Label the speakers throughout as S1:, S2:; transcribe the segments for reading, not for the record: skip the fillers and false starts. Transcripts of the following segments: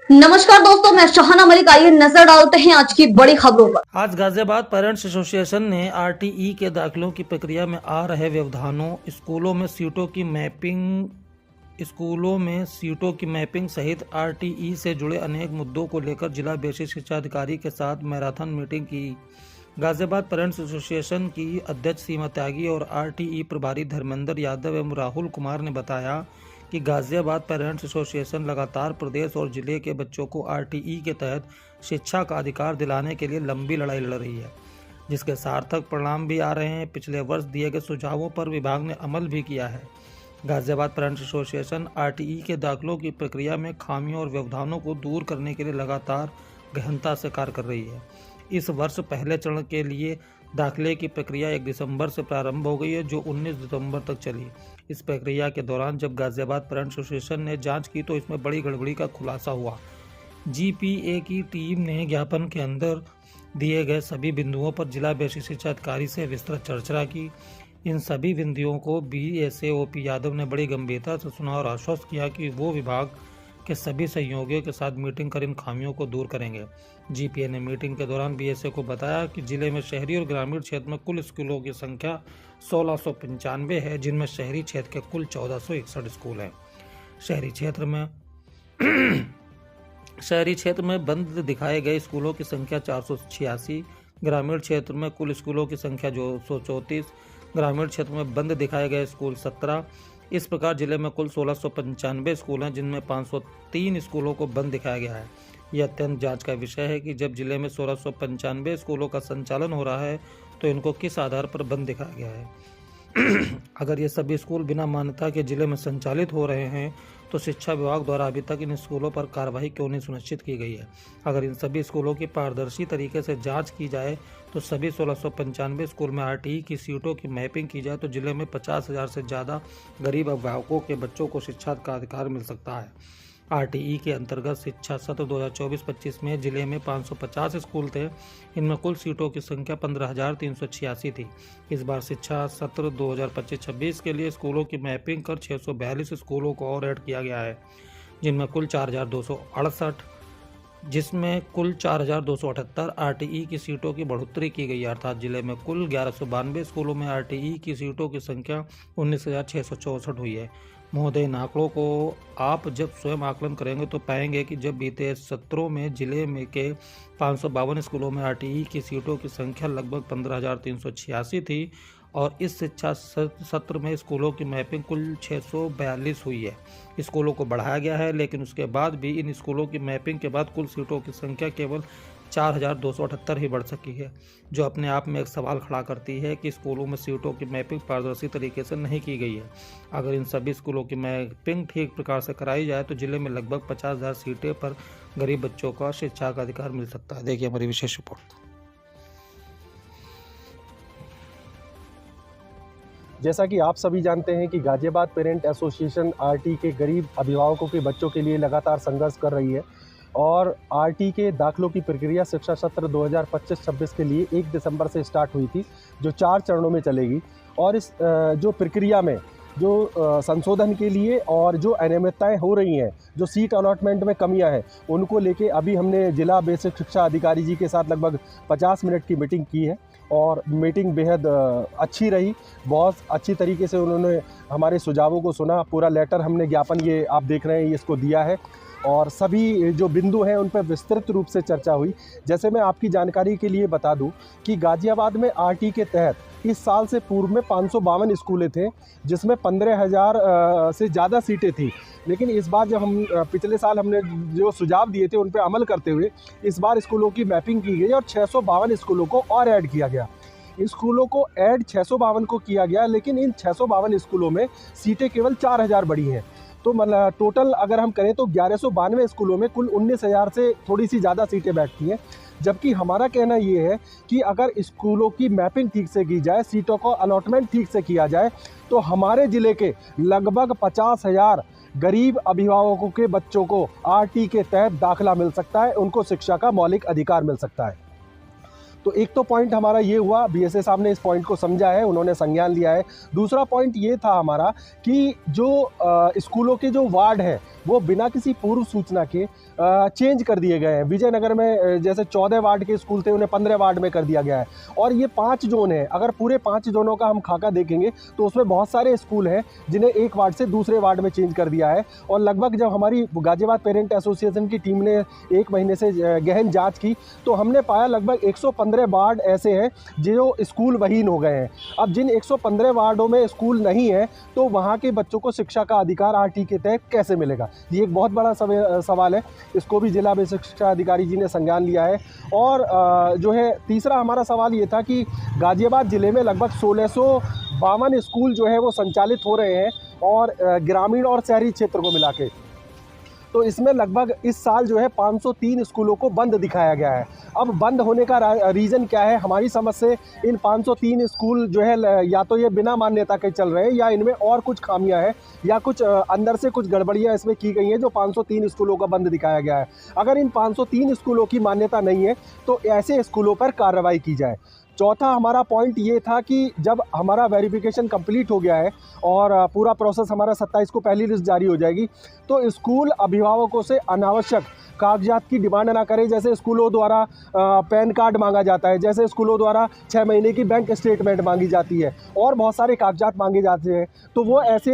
S1: नमस्कार दोस्तों, मैं शहाना मलिक। आइए नजर डालते हैं आज की बड़ी खबरों पर।
S2: आज गाजियाबाद पेरेंट्स एसोसिएशन ने आरटीई के दाखिलों की प्रक्रिया में आ रहे व्यवधानों, स्कूलों में सीटों की मैपिंग सहित आरटीई से जुड़े अनेक मुद्दों को लेकर जिला बेसिक शिक्षा अधिकारी के साथ मैराथन मीटिंग की। गाजियाबाद पेरेंट्स एसोसिएशन की अध्यक्ष सीमा त्यागी और आरटीई प्रभारी धर्मेंद्र यादव एवं राहुल कुमार ने बताया कि गाजियाबाद पेरेंट्स एसोसिएशन लगातार प्रदेश और जिले के बच्चों को आरटीई के तहत शिक्षा का अधिकार दिलाने के लिए लंबी लड़ाई लड़ रही है, जिसके सार्थक परिणाम भी आ रहे हैं। पिछले वर्ष दिए गए सुझावों पर विभाग ने अमल भी किया है। गाजियाबाद पेरेंट्स एसोसिएशन आरटीई के दाखिलों की प्रक्रिया में खामियों और व्यवधानों को दूर करने के लिए लगातार गहनता से कार्य कर रही है। इस वर्ष पहले चरण के लिए दाखिले की प्रक्रिया 1 दिसंबर से प्रारंभ हो गई है, जो 19 दिसंबर तक चली। इस प्रक्रिया के दौरान जब गाजियाबाद पेरेंट्स एसोसिएशन ने जांच की तो इसमें बड़ी गड़बड़ी का खुलासा हुआ। जीपीए की टीम ने ज्ञापन के अंदर दिए गए सभी बिंदुओं पर जिला बेसिक शिक्षा अधिकारी से विस्तृत चर्चा की। इन सभी बिंदुओं को बीएसएओपी यादव ने बड़ी गंभीरता से सुना और आश्वस्त किया कि वो विभाग के सभी सहयोगियों के साथ मीटिंग कर इन खामियों को दूर करेंगे। जीपीए ने मीटिंग के दौरान बीएसए को बताया कि जिले में शहरी और ग्रामीण क्षेत्र में कुल स्कूलों की संख्या 1695 है, जिनमें शहरी क्षेत्र के कुल 1461 स्कूल हैं। शहरी क्षेत्र में बंद दिखाए गए स्कूलों की संख्या 486, ग्रामीण क्षेत्र में कुल स्कूलों की संख्या 234, ग्रामीण क्षेत्र में बंद दिखाए गए स्कूल 17। इस प्रकार जिले में कुल 1695 स्कूल हैं, जिनमें 503 स्कूलों को बंद दिखाया गया है। यह अत्यंत जांच का विषय है कि जब जिले में 1695 स्कूलों का संचालन हो रहा है तो इनको किस आधार पर बंद दिखाया गया है। अगर ये सभी स्कूल बिना मान्यता के जिले में संचालित हो रहे हैं तो शिक्षा विभाग द्वारा अभी तक इन स्कूलों पर कार्रवाई क्यों नहीं सुनिश्चित की गई है। अगर इन सभी स्कूलों की पारदर्शी तरीके से जांच की जाए तो सभी 1695 स्कूल में आरटीई की सीटों की मैपिंग की जाए तो जिले में 50,000 से ज़्यादा गरीब अभिभावकों के बच्चों को शिक्षा का अधिकार मिल सकता है। आरटीई के अंतर्गत शिक्षा सत्र 2024-25 में जिले में 550 स्कूल थे। इनमें कुल सीटों की संख्या 15,386 थी। इस बार शिक्षा सत्र 2025-26 के लिए स्कूलों की मैपिंग कर 642 स्कूलों को और ऐड किया गया है, जिनमें कुल 4,278 आरटीई की सीटों की बढ़ोतरी की गई है। अर्थात जिले में कुल 1192 स्कूलों में आरटीई की सीटों की संख्या 19,664 हुई है। महोदय, इन आंकड़ों को आप जब स्वयं आकलन करेंगे तो पाएंगे कि जब बीते सत्रों में जिले में के 552 स्कूलों में आरटीई की सीटों की संख्या लगभग 15,386 थी और इस शिक्षा सत्र में स्कूलों की मैपिंग कुल 642 हुई है। स्कूलों को बढ़ाया गया है, लेकिन उसके बाद भी इन स्कूलों की मैपिंग के बाद कुल सीटों की संख्या केवल 4,278 ही बढ़ सकी है, जो अपने आप में एक सवाल खड़ा करती है कि स्कूलों में सीटों की मैपिंग पारदर्शी तरीके से नहीं की गई है। अगर इन सभी स्कूलों की मैपिंग ठीक प्रकार से कराई जाए तो जिले में लगभग 50,000 सीटें पर गरीब बच्चों का शिक्षा का अधिकार मिल सकता है। देखिए हमारी विशेष रिपोर्ट।
S3: जैसा कि आप सभी जानते हैं कि गाजियाबाद पेरेंट एसोसिएशन आरटी के गरीब अभिभावकों के बच्चों के लिए लगातार संघर्ष कर रही है और आरटी के दाखिलों की प्रक्रिया शिक्षा सत्र 2025-26 के लिए 1 दिसंबर से स्टार्ट हुई थी, जो 4 चरणों में चलेगी। और इस जो प्रक्रिया में जो संशोधन के लिए और जो अनियमितताएं हो रही हैं, जो सीट अलॉटमेंट में कमियां हैं, उनको लेके अभी हमने जिला बेसिक शिक्षा अधिकारी जी के साथ लगभग 50 मिनट की मीटिंग की है और मीटिंग बेहद अच्छी रही। बहुत अच्छी तरीके से उन्होंने हमारे सुझावों को सुना। पूरा लेटर हमने ज्ञापन ये आप देख रहे हैं ये इसको दिया है और सभी जो बिंदु हैं उन पर विस्तृत रूप से चर्चा हुई। जैसे मैं आपकी जानकारी के लिए बता दूं कि गाजियाबाद में आरटी के तहत इस साल से पूर्व में 552 स्कूलें थे, जिसमें 15,000 से ज़्यादा सीटें थी। लेकिन इस बार जब हम पिछले साल हमने जो सुझाव दिए थे उन पर अमल करते हुए इस बार स्कूलों की मैपिंग की गई और 652 स्कूलों को और ऐड किया गया। इन स्कूलों को ऐड 652 को किया गया, लेकिन इन 652 स्कूलों में सीटें केवल 4,000 बढ़ी हैं। तो मतलब टोटल अगर हम करें तो 1192 स्कूलों में कुल 19,000 से थोड़ी सी ज़्यादा सीटें बैठती हैं। जबकि हमारा कहना ये है कि अगर स्कूलों की मैपिंग ठीक से की जाए, सीटों का अलॉटमेंट ठीक से किया जाए, तो हमारे ज़िले के लगभग 50,000 गरीब अभिभावकों के बच्चों को आरटी के तहत दाखिला मिल सकता है, उनको शिक्षा का मौलिक अधिकार मिल सकता है। तो एक तो पॉइंट हमारा ये हुआ, बीएसए साहब ने इस पॉइंट को समझा है, उन्होंने संज्ञान लिया है। दूसरा पॉइंट ये था हमारा कि जो स्कूलों के जो वार्ड हैं वो बिना किसी पूर्व सूचना के चेंज कर दिए गए हैं। विजयनगर में जैसे 14 वार्ड के स्कूल थे, उन्हें 15 वार्ड में कर दिया गया है। और ये 5 जोन है, अगर पूरे 5 जोनों का हम खाका देखेंगे तो उसमें बहुत सारे स्कूल हैं जिन्हें एक वार्ड से दूसरे वार्ड में चेंज कर दिया है। और लगभग जब हमारी गाजियाबाद पेरेंट एसोसिएशन की टीम ने 1 महीने से गहन जाँच की तो हमने पाया लगभग 115 वार्ड ऐसे हैं जो स्कूल वहीन हो गए हैं। अब जिन 115 वार्डों में स्कूल नहीं है तो वहाँ के बच्चों को शिक्षा का अधिकार आरटी के तहत कैसे मिलेगा, ये एक बहुत बड़ा सवाल है। इसको भी जिला बेसिक शिक्षा अधिकारी जी ने संज्ञान लिया है। और जो है तीसरा हमारा सवाल ये था कि गाजियाबाद ज़िले में लगभग 1652 स्कूल जो है वो संचालित हो रहे हैं और ग्रामीण और शहरी क्षेत्र को मिला के, तो इसमें लगभग इस साल जो है 503 स्कूलों को बंद दिखाया गया है। अब बंद होने का रीज़न क्या है? हमारी समझ से इन 503 स्कूल जो है या तो ये बिना मान्यता के चल रहे हैं या इनमें और कुछ खामियां हैं या कुछ अंदर से कुछ गड़बड़ियां इसमें की गई हैं जो 503 स्कूलों का बंद दिखाया गया है। अगर इन 503 स्कूलों की मान्यता नहीं है तो ऐसे स्कूलों पर कार्रवाई की जाए। चौथा हमारा पॉइंट ये था कि जब हमारा वेरिफिकेशन कंप्लीट हो गया है और पूरा प्रोसेस हमारा 27 को पहली लिस्ट जारी हो जाएगी तो स्कूल अभिभावकों से अनावश्यक कागजात की डिमांड ना करें। जैसे स्कूलों द्वारा पैन कार्ड मांगा जाता है, जैसे स्कूलों द्वारा 6 महीने की बैंक स्टेटमेंट मांगी जाती है और बहुत सारे कागजात मांगे जाते हैं, तो वो ऐसे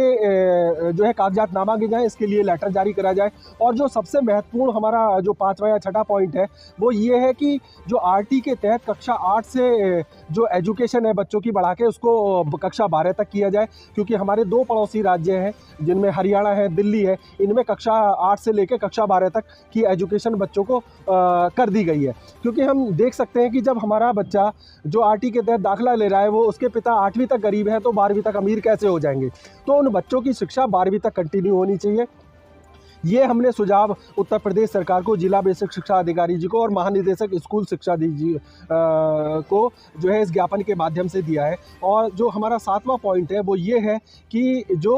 S3: जो है कागजात ना मांगे जाएँ, इसके लिए लेटर जारी करा जाए। और जो सबसे महत्वपूर्ण हमारा जो 5वां या 6ठा पॉइंट है वो ये है कि जो आरटी के तहत कक्षा 8 से जो एजुकेशन है बच्चों की बढ़ा के उसको कक्षा 12 तक किया जाए, क्योंकि हमारे 2 पड़ोसी राज्य हैं जिनमें हरियाणा है, दिल्ली है, इनमें कक्षा 8 से लेकर कक्षा 12 तक की एजुकेशन बच्चों को कर दी गई है। क्योंकि हम देख सकते हैं कि जब हमारा बच्चा जो आरटी के तहत दाखिला ले रहा है वो उसके पिता 8वीं तक गरीब है तो 12वीं तक अमीर कैसे हो जाएंगे? तो उन बच्चों की शिक्षा 12वीं तक कंटिन्यू होनी चाहिए। ये हमने सुझाव उत्तर प्रदेश सरकार को, जिला बेसिक शिक्षा अधिकारी जी को और महानिदेशक स्कूल शिक्षा जी को जो है इस ज्ञापन के माध्यम से दिया है। और जो हमारा 7वां पॉइंट है वो ये है कि जो